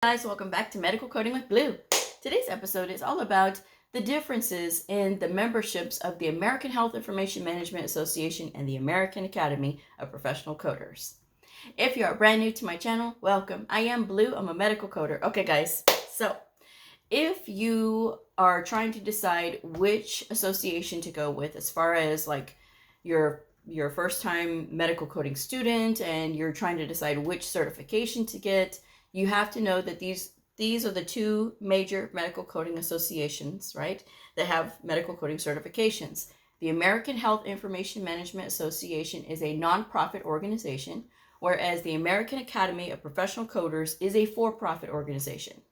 Guys, welcome back to Medical Coding with Blue. Today's episode is all about the differences in the memberships of the American Health Information Management Association and the American Academy of Professional Coders. If you are brand new to my channel, welcome. I am Blue. I'm a medical coder. Okay, guys, so if you are trying to decide which association to go with as far as like your first time medical coding student and you're trying to decide which certification to get, you have to know that these are the two major medical coding associations, right, that have medical coding certifications. The American Health Information Management Association is a nonprofit organization, whereas the American Academy of Professional Coders is a for-profit organization.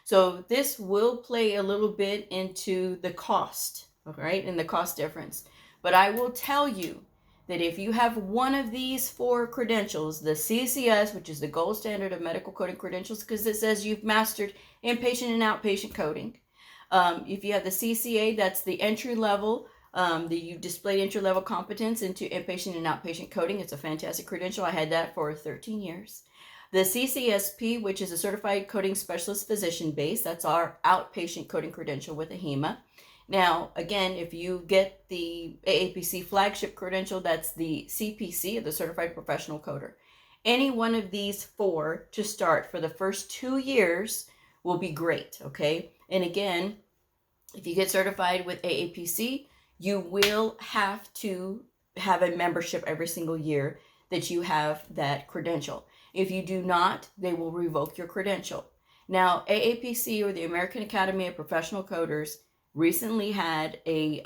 So this will play a little bit into the cost, right, and the cost difference. But I will tell you that if you have one of these four credentials, the CCS, which is the gold standard of medical coding credentials, because it says you've mastered inpatient and outpatient coding. If you have the CCA, that's the entry level, you displayed entry level competence into inpatient and outpatient coding. It's a fantastic credential. I had that for 13 years. The CCSP, which is a certified coding specialist physician base, that's our outpatient coding credential with Ahima. Now, again, if you get the AAPC flagship credential, that's the CPC, the Certified Professional Coder. Any one of these four to start for the first 2 years will be great, okay? And again, if you get certified with AAPC, you will have to have a membership every single year that you have that credential. If you do not, they will revoke your credential. Now, AAPC, or the American Academy of Professional Coders, recently had a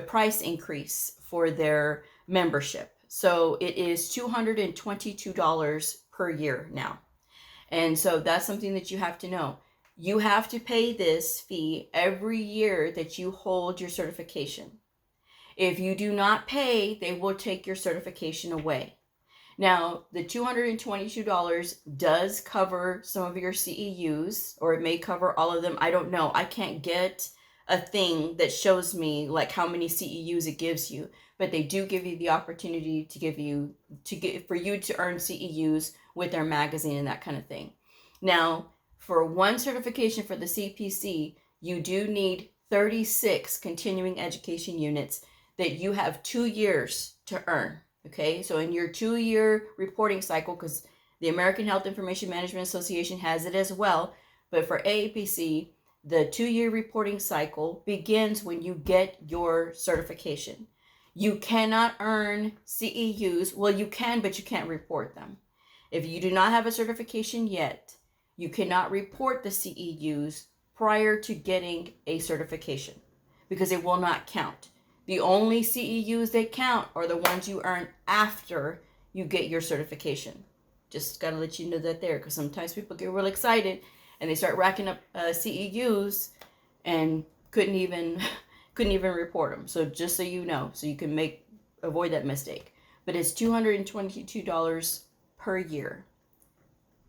price increase for their membership. So it is $222 per year now. And so that's something that you have to know. You have to pay this fee every year that you hold your certification. If you do not pay, they will take your certification away. Now, the $222 does cover some of your CEUs, or it may cover all of them. I don't know. I can't get a thing that shows me like how many CEUs it gives you, but they do give you the opportunity for you to earn CEUs with their magazine and that kind of thing. Now, for one certification for the CPC, you do need 36 continuing education units that you have 2 years to earn. Okay, so in your 2-year reporting cycle, because the American Health Information Management Association has it as well, but for AAPC, the 2-year reporting cycle begins when you get your certification. You cannot earn CEUs. Well, you can, but you can't report them. If you do not have a certification yet, you cannot report the CEUs prior to getting a certification because it will not count. The only CEUs that count are the ones you earn after you get your certification. Just got to let you know that there, because sometimes people get real excited and they start racking up CEUs and couldn't even report them. So just so you know, so you can avoid that mistake. But it's $222 per year,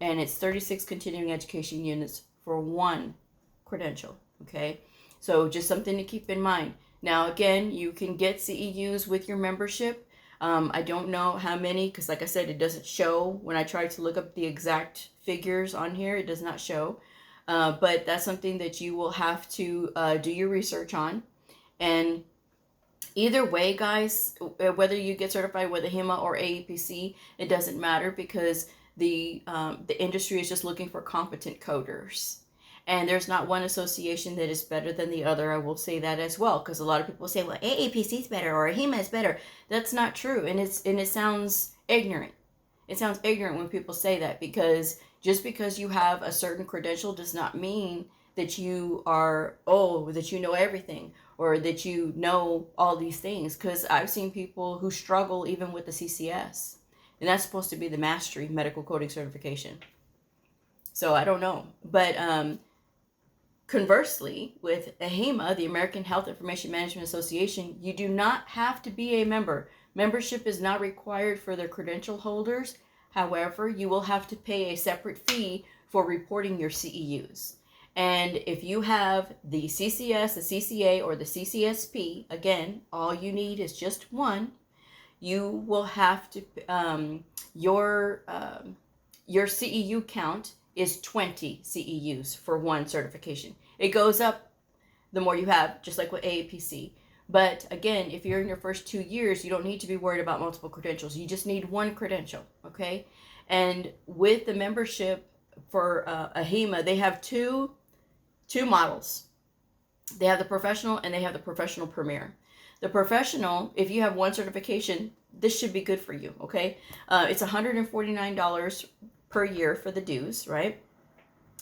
and it's 36 continuing education units for one credential. Okay, so just something to keep in mind. Now, again, you can get CEUs with your membership. I don't know how many, because like I said, it doesn't show. When I try to look up the exact figures on here, it does not show. But that's something that you will have to do your research on. And either way, guys, whether you get certified with Ahima or AAPC, it doesn't matter, because the industry is just looking for competent coders. And there's not one association that is better than the other. I will say that as well, because a lot of people say, well, AAPC is better or Ahima is better. That's not true, and it sounds ignorant. It sounds ignorant when people say that, because just because you have a certain credential does not mean that you that you know everything, or that you know all these things. Because I've seen people who struggle even with the CCS, and that's supposed to be the mastery medical coding certification. So I don't know, but conversely, with Ahima, the American Health Information Management Association, you do not have to be a member. Membership is not required for their credential holders. However, you will have to pay a separate fee for reporting your CEUs. And if you have the CCS, the CCA, or the CCSP, again, all you need is just one. You will have to, your CEU count is 20 CEUs for one certification. It goes up the more you have, just like with AAPC. But again, if you're in your first 2 years, you don't need to be worried about multiple credentials. You just need one credential, okay? And with the membership for Ahima, they have two models. They have the professional and they have the professional premier. The professional, if you have one certification, this should be good for you, okay? It's $149 per year for the dues, right?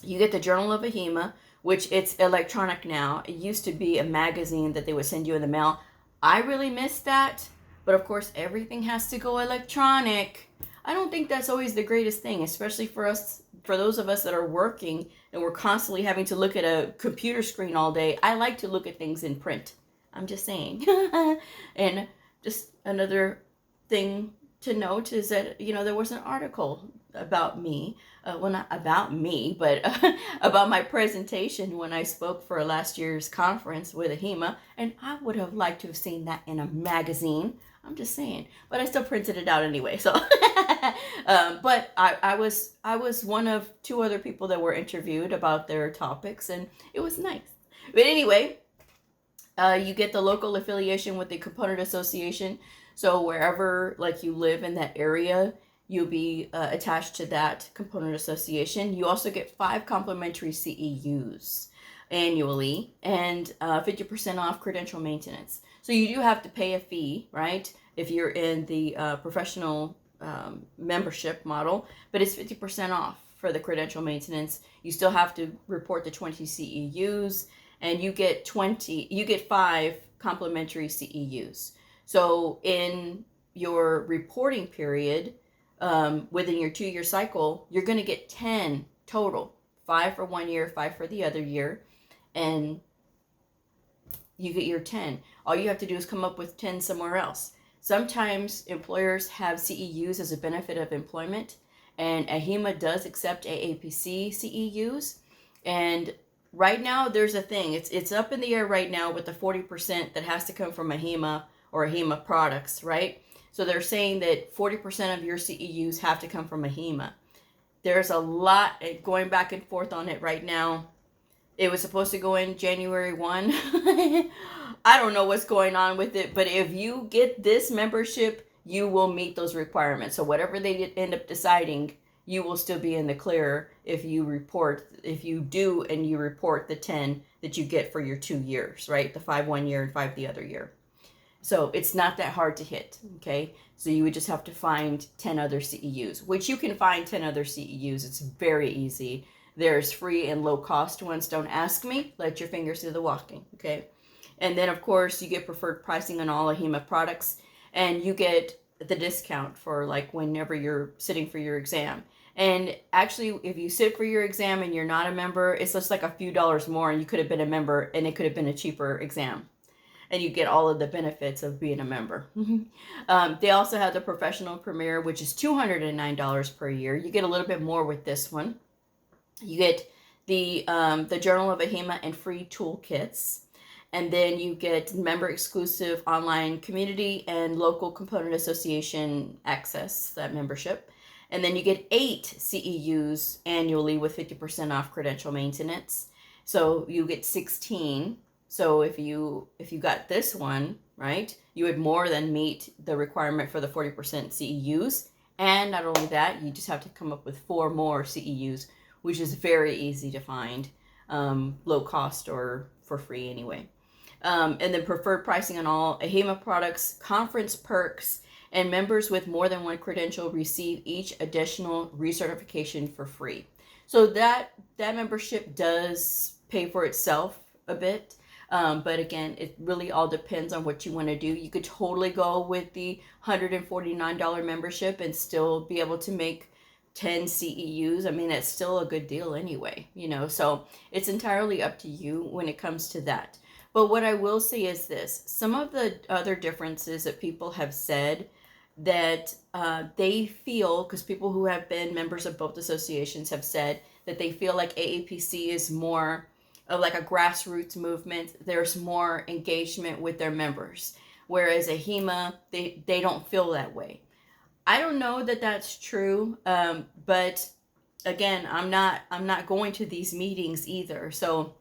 You get the Journal of Ahima, which it's electronic now. It used to be a magazine that they would send you in the mail. I really miss that, but of course everything has to go electronic. I don't think that's always the greatest thing, especially for us, for those of us that are working and we're constantly having to look at a computer screen all day. I like to look at things in print. I'm just saying. And just another thing to note is that, you know, there was an article about me, well, not about me, but about my presentation when I spoke for last year's conference with Ahima, and I would have liked to have seen that in a magazine. I'm just saying, but I still printed it out anyway. So, but I was one of 2 other people that were interviewed about their topics, and it was nice. But anyway, you get the local affiliation with the component association. So wherever like you live in that area, you'll be attached to that component association. You also get 5 complimentary CEUs annually and 50% off credential maintenance. So you do have to pay a fee, right? If you're in the professional membership model, but it's 50% off for the credential maintenance. You still have to report the 20 CEUs, and you get 5 complimentary CEUs. So in your reporting period, within your 2-year cycle, you're going to get 10 total, 5 for 1 year, 5 for the other year, and you get your 10. All you have to do is come up with 10 somewhere else. Sometimes employers have CEUs as a benefit of employment, and Ahima does accept AAPC CEUs. And right now there's a thing, it's up in the air right now with the 40% that has to come from Ahima or Ahima products, right? So they're saying that 40% of your CEUs have to come from Ahima. There's a lot going back and forth on it right now. It was supposed to go in January 1. I don't know what's going on with it, but if you get this membership, you will meet those requirements. So whatever they end up deciding, you will still be in the clear if you do and you report the 10 that you get for your 2 years, right? The 5 1 year and 5 the other year. So it's not that hard to hit, okay? So you would just have to find 10 other CEUs, which you can find 10 other CEUs. It's very easy. There's free and low cost ones. Don't ask me. Let your fingers do the walking, okay? And then, of course, you get preferred pricing on all Ahima products, and you get the discount for like whenever you're sitting for your exam. And actually, if you sit for your exam and you're not a member, it's just like a few dollars more, and you could have been a member, and it could have been a cheaper exam. And you get all of the benefits of being a member. They also have the professional premier, which is $209 per year. You get a little bit more with this one. You get the Journal of Ahima and free toolkits. And then you get member exclusive online community and local component association access, that membership. And then you get 8 CEUs annually with 50% off credential maintenance. So you get 16. So if you got this one, right, you would more than meet the requirement for the 40% CEUs. And not only that, you just have to come up with 4 more CEUs, which is very easy to find, low cost or for free anyway. And then preferred pricing on all Ahima products, conference perks, and members with more than 1 credential receive each additional recertification for free. So that membership does pay for itself a bit. But again, it really all depends on what you want to do. You could totally go with the $149 membership and still be able to make 10 CEUs. I mean, that's still a good deal anyway, you know, so it's entirely up to you when it comes to that. But what I will say is this, some of the other differences that people have said that they feel, because people who have been members of both associations have said that they feel like AAPC is more of like a grassroots movement. There's more engagement with their members, whereas Ahima, they don't feel that way. I don't know that that's true, but again, I'm not going to these meetings either. So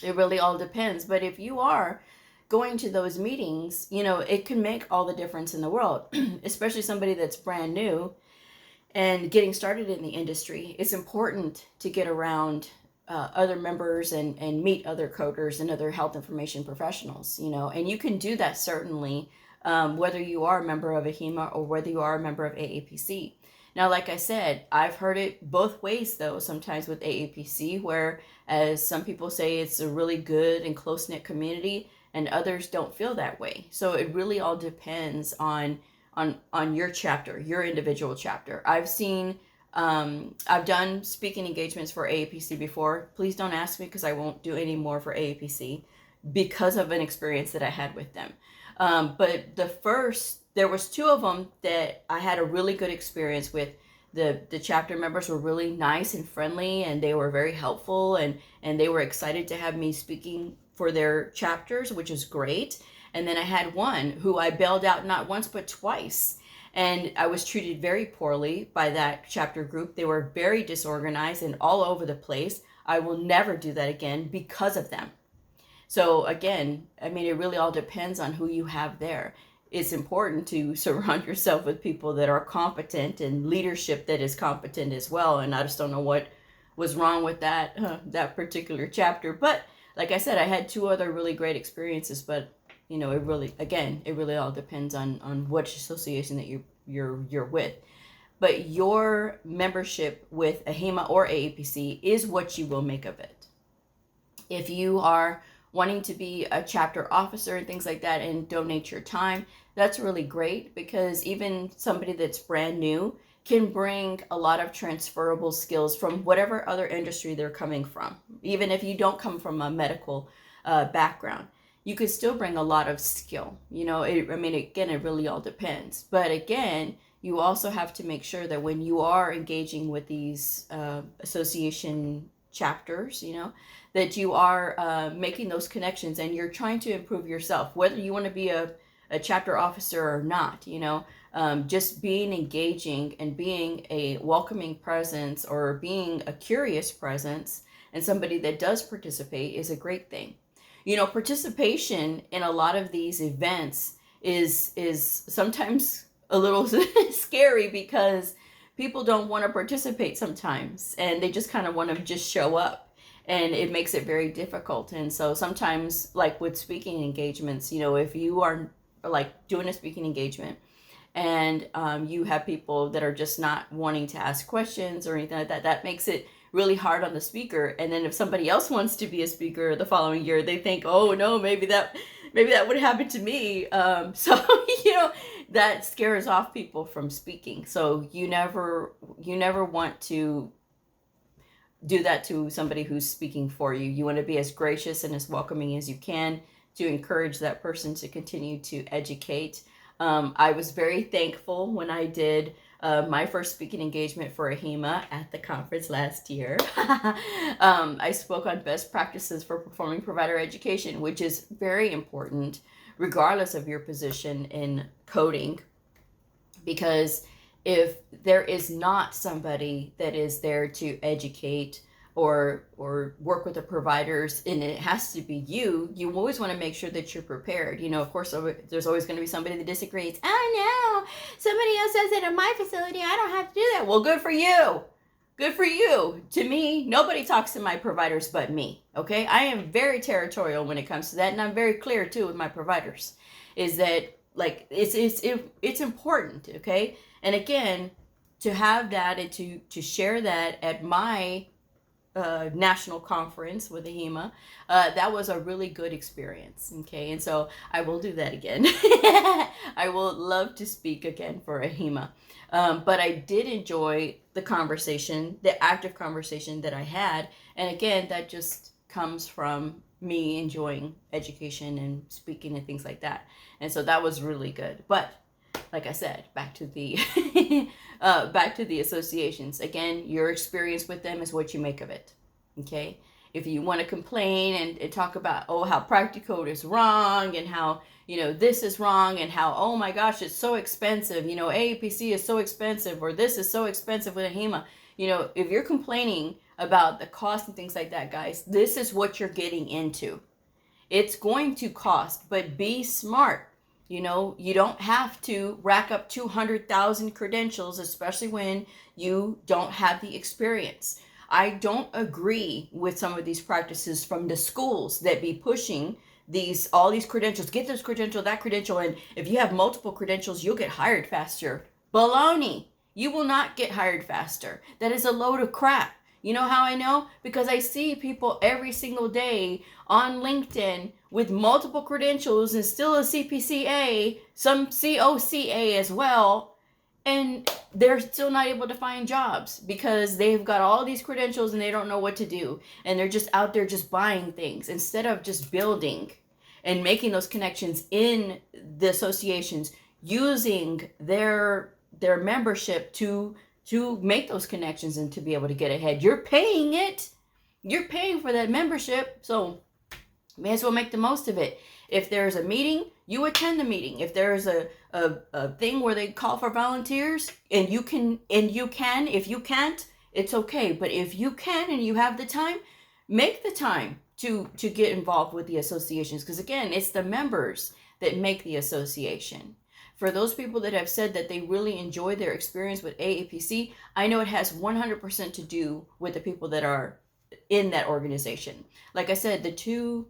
it really all depends. But if you are going to those meetings, it can make all the difference in the world, especially somebody that's brand new and getting started in the industry. It's important to get around other members and meet other coders and other health information professionals, and you can do that certainly, whether you are a member of Ahima or whether you are a member of AAPC. Now, like I said, I've heard it both ways though, sometimes with AAPC, where as some people say it's a really good and close-knit community and others don't feel that way. So it really all depends on your chapter, your individual chapter. I've done speaking engagements for AAPC before. Please don't ask me because I won't do any more for AAPC because of an experience that I had with them. But there was two of them that I had a really good experience with. The chapter members were really nice and friendly, and they were very helpful, and they were excited to have me speaking for their chapters, which is great. And then I had one who I bailed out not once but twice. And I was treated very poorly by that chapter group. They were very disorganized and all over the place. I will never do that again because of them. So again, I mean, it really all depends on who you have there. It's important to surround yourself with people that are competent and leadership that is competent as well. And I just don't know what was wrong with that particular chapter. But like I said, I had two other really great experiences, but it really all depends on which association that you're with. But your membership with Ahima or AAPC is what you will make of it. If you are wanting to be a chapter officer and things like that and donate your time, that's really great, because even somebody that's brand new can bring a lot of transferable skills from whatever other industry they're coming from. Even if you don't come from a medical background, you could still bring a lot of skill. It really all depends. But again, you also have to make sure that when you are engaging with these association chapters, that you are making those connections and you're trying to improve yourself, whether you want to be a chapter officer or not. Just being engaging and being a welcoming presence or being a curious presence and somebody that does participate is a great thing. Participation in a lot of these events is sometimes a little scary, because people don't want to participate sometimes and they just kind of want to just show up, and it makes it very difficult. And so sometimes, like with speaking engagements, if you are like doing a speaking engagement and you have people that are just not wanting to ask questions or anything like that, that makes it really hard on the speaker. And then if somebody else wants to be a speaker the following year, they think, oh no, maybe that would happen to me. So that scares off people from speaking. So you never want to do that to somebody who's speaking for you. You want to be as gracious and as welcoming as you can to encourage that person to continue to educate. I was very thankful when I did my first speaking engagement for Ahima at the conference last year. I spoke on best practices for performing provider education, which is very important regardless of your position in coding, because if there is not somebody that is there to educate or work with the providers, and it has to be you always want to make sure that you're prepared. Of course, there's always going to be somebody that disagrees. Oh no, somebody else says that in my facility I don't have to do that. Well, good for you. Good for you. To me, nobody talks to my providers but me, okay? I am very territorial when it comes to that, and I'm very clear too with my providers, is that like it's important, okay? And again, to have that and to share that at my national conference with Ahima, that was a really good experience, okay? And so I will do that again. I will love to speak again for Ahima. But I did enjoy the conversation, the active conversation that I had. And again, that just comes from me enjoying education and speaking and things like that. And so that was really good. But like I said, back to the associations. Again, your experience with them is what you make of it. Okay? If you want to complain and talk about, oh, how Practicode is wrong and how, this is wrong and how, oh my gosh, it's so expensive, AAPC is so expensive, or this is so expensive with Ahima, if you're complaining about the cost and things like that, guys, this is what you're getting into. It's going to cost, but be smart. You don't have to rack up 200,000 credentials, especially when you don't have the experience. I don't agree with some of these practices from the schools that be pushing all these credentials. Get this credential, that credential, and if you have multiple credentials, you'll get hired faster. Baloney. You will not get hired faster. That is a load of crap. You know how I know? Because I see people every single day on LinkedIn with multiple credentials and still a CPCA, some COCA as well, and they're still not able to find jobs because they've got all these credentials and they don't know what to do. And they're just out there just buying things instead of just building and making those connections in the associations, using their membership to make those connections and to be able to get ahead. You're paying it. You're paying for that membership, so may as well make the most of it. If there's a meeting, you attend the meeting. If there's a thing where they call for volunteers and you can, if you can't, it's okay. But if you can and you have the time, make the time to get involved with the associations. Because again, it's the members that make the association. For those people that have said that they really enjoy their experience with AAPC, I know it has 100% to do with the people that are in that organization. Like I said, the two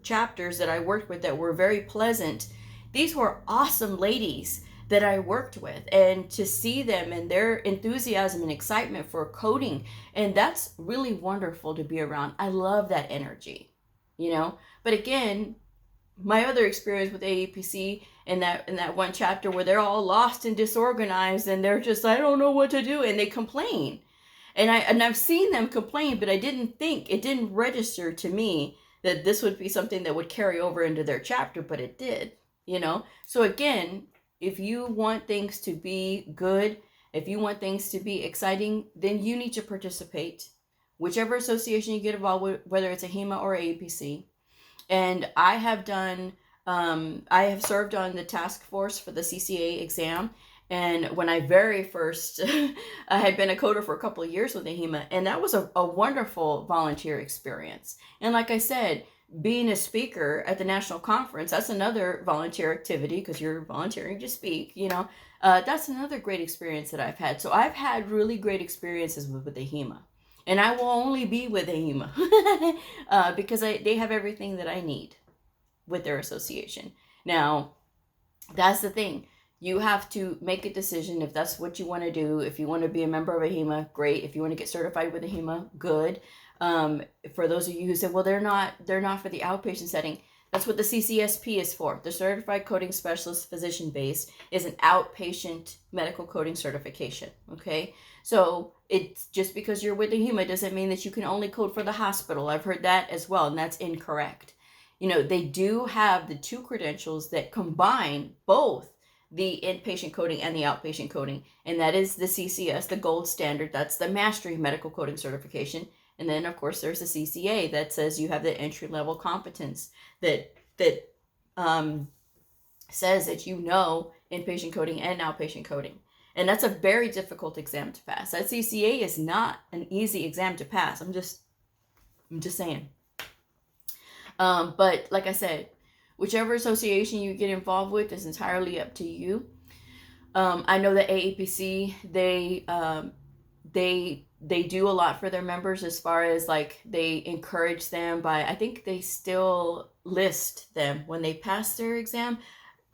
chapters that I worked with that were very pleasant, these were awesome ladies that I worked with, and to see them and their enthusiasm and excitement for coding, and that's really wonderful to be around. I love that energy, But again, my other experience with AAPC in that one chapter where they're all lost and disorganized and they're just, I don't know what to do, and they complain. And I've seen them complain, but it didn't register to me that this would be something that would carry over into their chapter, but it did, So again, if you want things to be good, if you want things to be exciting, then you need to participate. Whichever association you get involved with, whether it's Ahima or AAPC. And I have served on the task force for the CCA exam. And when I very first, I had been a coder for a couple of years with Ahima, and that was a wonderful volunteer experience. And like I said, being a speaker at the national conference, that's another volunteer activity because you're volunteering to speak, that's another great experience that I've had. So I've had really great experiences with Ahima. And I will only be with Ahima because they have everything that I need with their association. Now, that's the thing. You have to make a decision if that's what you want to do. If you want to be a member of Ahima, great. If you want to get certified with Ahima, good. For those of you who said, well, they're not for the outpatient setting, that's what the CCSP is for. The Certified Coding Specialist Physician Base is an outpatient medical coding certification, okay? So it's just because you're with Ahima doesn't mean that you can only code for the hospital. I've heard that as well, and that's incorrect. They do have the two credentials that combine both the inpatient coding and the outpatient coding, and that is the CCS, the gold standard. That's the Mastery Medical Coding Certification. And then, of course, there's the CCA that says you have the entry-level competence that says that inpatient coding and outpatient coding. And that's a very difficult exam to pass. That CCA is not an easy exam to pass. I'm just saying. But like I said, whichever association you get involved with is entirely up to you. I know that AAPC, they do a lot for their members as far as like they encourage them by, I think they still list them when they pass their exam.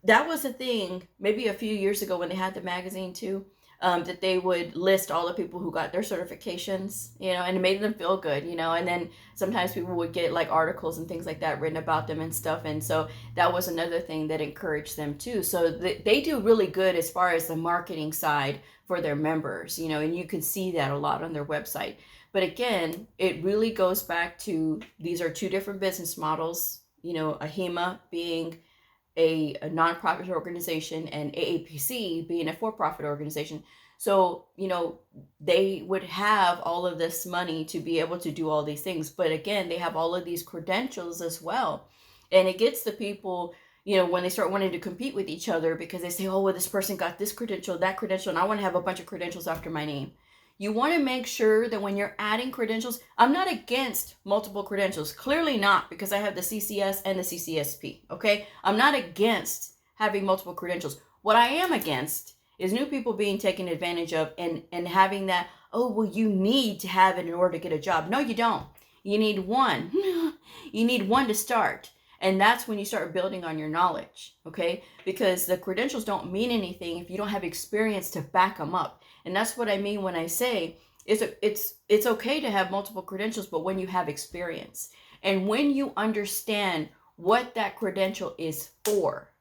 That was a thing maybe a few years ago when they had the magazine too, that they would list all the people who got their certifications, and it made them feel good, and then sometimes people would get like articles and things like that written about them and stuff. And so that was another thing that encouraged them too. So they do really good as far as the marketing side for their members, and you can see that a lot on their website. But again, it really goes back to, these are two different business models, Ahima being a nonprofit organization and AAPC being a for-profit organization. So, they would have all of this money to be able to do all these things. But again, they have all of these credentials as well. And it gets the people, when they start wanting to compete with each other because they say, oh, well, this person got this credential, that credential, and I want to have a bunch of credentials after my name. You want to make sure that when you're adding credentials, I'm not against multiple credentials. Clearly not, because I have the CCS and the CCSP, okay? I'm not against having multiple credentials. What I am against is new people being taken advantage of and having that, oh, well, you need to have it in order to get a job. No, you don't. You need one. You need one to start. And that's when you start building on your knowledge, okay? Because the credentials don't mean anything if you don't have experience to back them up. And that's what I mean when I say it's okay to have multiple credentials, but when you have experience and when you understand what that credential is for,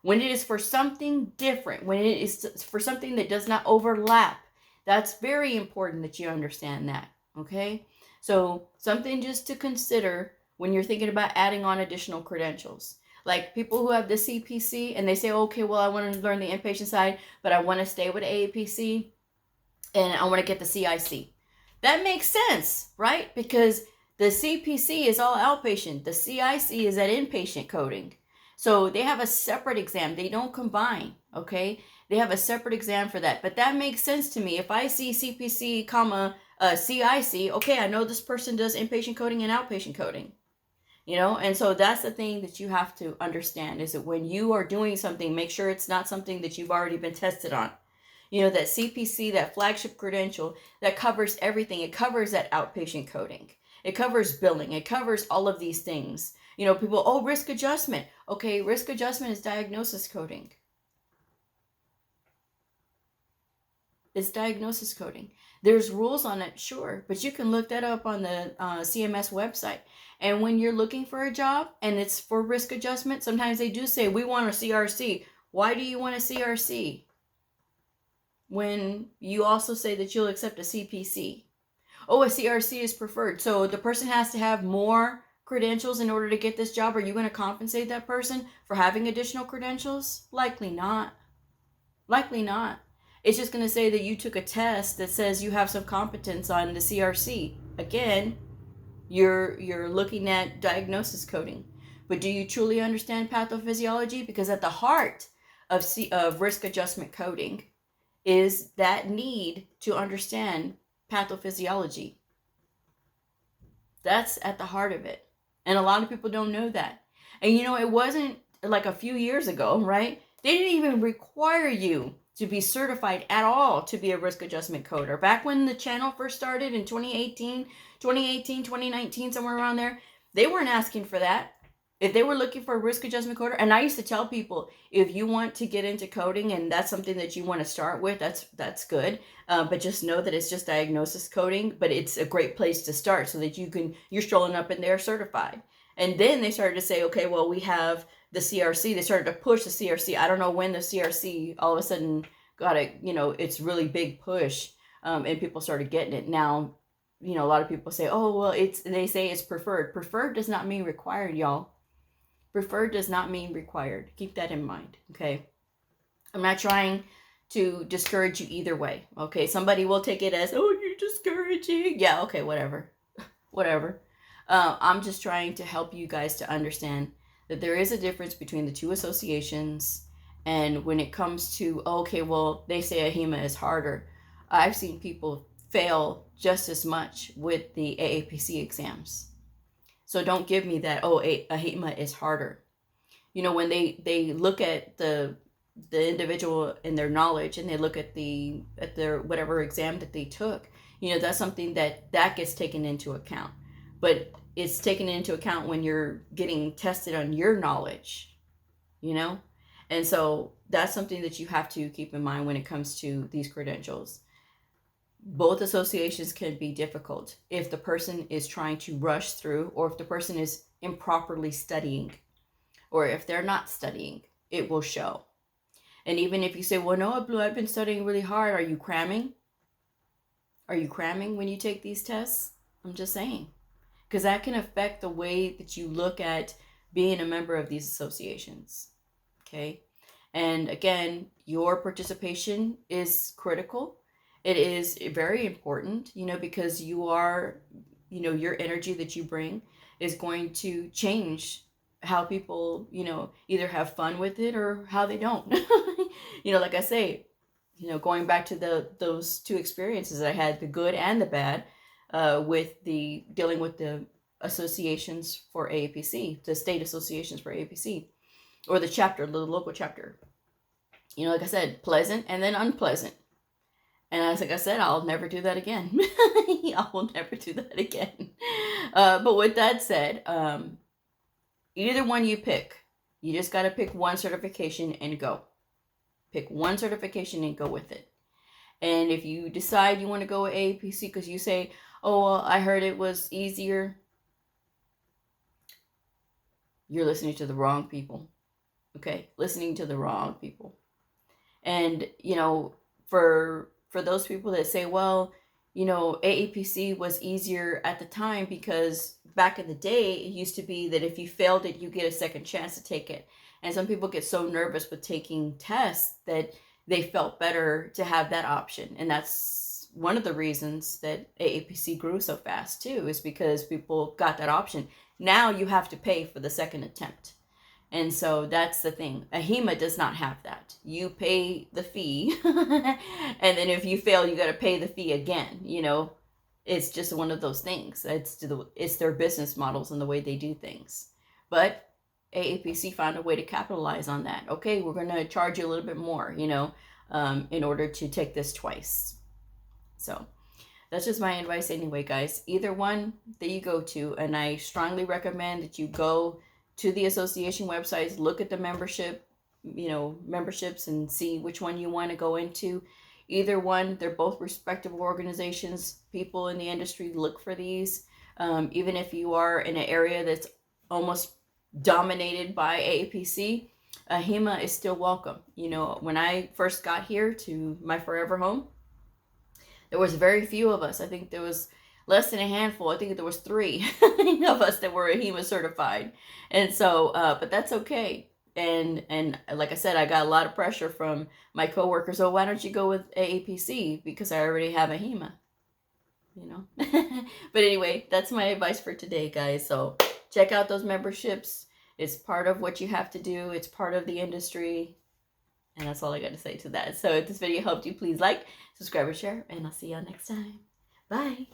when it is for something different, when it is for something that does not overlap, that's very important that you understand that, okay? So something just to consider when you're thinking about adding on additional credentials. Like people who have the CPC and they say, okay, well, I want to learn the inpatient side, but I want to stay with AAPC and I want to get the CIC. That makes sense, right? Because the CPC is all outpatient. The CIC is at inpatient coding. So they have a separate exam. They don't combine, okay? They have a separate exam for that. But that makes sense to me. If I see CPC, CIC, okay, I know this person does inpatient coding and outpatient coding. You know, and so that's the thing that you have to understand is that when you are doing something, make sure it's not something that you've already been tested on. You know, that CPC, that flagship credential, that covers everything. It covers that outpatient coding. It covers billing. It covers all of these things. You know, people, oh, risk adjustment. Okay, risk adjustment is diagnosis coding. It's diagnosis coding. There's rules on it, sure, but you can look that up on the CMS website. And when you're looking for a job and it's for risk adjustment, sometimes they do say, we want a CRC. Why do you want a CRC? When you also say that you'll accept a CPC. Oh, a CRC is preferred. So the person has to have more credentials in order to get this job. Are you going to compensate that person for having additional credentials? Likely not. Likely not. It's just going to say that you took a test that says you have some competence on the CRC. Again, you're looking at diagnosis coding. But do you truly understand pathophysiology? Because at the heart of risk adjustment coding is that need to understand pathophysiology. That's at the heart of it. And a lot of people don't know that. And you know, it wasn't like a few years ago, right? They didn't even require you to be certified at all to be a risk adjustment coder. Back when the channel first started in 2018, 2019, somewhere around there, they weren't asking for that. If they were looking for a risk adjustment coder, and I used to tell people, if you want to get into coding and that's something that you want to start with, that's good. But just know that it's just diagnosis coding, but it's a great place to start so that you're strolling up in there certified. And then they started to say, okay, well, we have the CRC. They started to push the CRC. I don't know when the CRC all of a sudden got it's really big push, and people started getting it. Now, a lot of people say, oh, well, they say it's preferred. Preferred does not mean required, y'all. Preferred does not mean required. Keep that in mind, okay? I'm not trying to discourage you either way, okay? Somebody will take it as, oh, you're discouraging. Yeah, okay, whatever. Whatever. I'm just trying to help you guys to understand that there is a difference between the two associations. And when it comes to, okay, well, they say Ahima is harder. I've seen people fail just as much with the AAPC exams. So don't give me that, oh, Ahima is harder. When they look at the individual and their knowledge and they look at their whatever exam that they took, that's something that gets taken into account. But it's taken into account when you're getting tested on your knowledge, And so that's something that you have to keep in mind when it comes to these credentials. Both associations can be difficult if the person is trying to rush through, or if the person is improperly studying, or if they're not studying, it will show. And even if you say, well, no, Bleu, I've been studying really hard. Are you cramming? Are you cramming when you take these tests? I'm just saying. Because that can affect the way that you look at being a member of these associations. Okay. And again, your participation is critical. It is very important, because you are, your energy that you bring is going to change how people, either have fun with it or how they don't. Like I say, going back to those two experiences I had, the good and the bad, with the dealing with the associations for AAPC, the state associations for AAPC, or the chapter, the local chapter. Like I said, pleasant and then unpleasant. And like I said, I'll never do that again. I will never do that again. But with that said, either one you pick, you just got to pick one certification and go. Pick one certification and go with it. And if you decide you want to go with AAPC because you say, oh, well, I heard it was easier, you're listening to the wrong people. Okay? Listening to the wrong people. And, for those people that say, well, AAPC was easier at the time because back in the day, it used to be that if you failed it, you get a second chance to take it. And some people get so nervous with taking tests that they felt better to have that option. And that's one of the reasons that AAPC grew so fast too, is because people got that option. Now you have to pay for the second attempt. And so that's the thing. Ahima does not have that. You pay the fee, and then if you fail, you got to pay the fee again. It's just one of those things. It's their business models and the way they do things. But AAPC found a way to capitalize on that. Okay, we're going to charge you a little bit more, in order to take this twice. So that's just my advice anyway, guys. Either one that you go to, and I strongly recommend that you go to the association websites, look at the memberships and see which one you want to go into. Either one, they're both respectable organizations. People in the industry look for these. Even if you are in an area that's almost dominated by AAPC, Ahima is still welcome. When I first got here to my forever home, there was very few of us. I think there was less than a handful. I think there was 3 of us that were Ahima certified. And so, but that's okay. And like I said, I got a lot of pressure from my coworkers. Oh, why don't you go with AAPC? Because I already have Ahima, But anyway, that's my advice for today, guys. So check out those memberships. It's part of what you have to do. It's part of the industry. And that's all I got to say to that. So if this video helped you, please like, subscribe, or share. And I'll see y'all next time. Bye.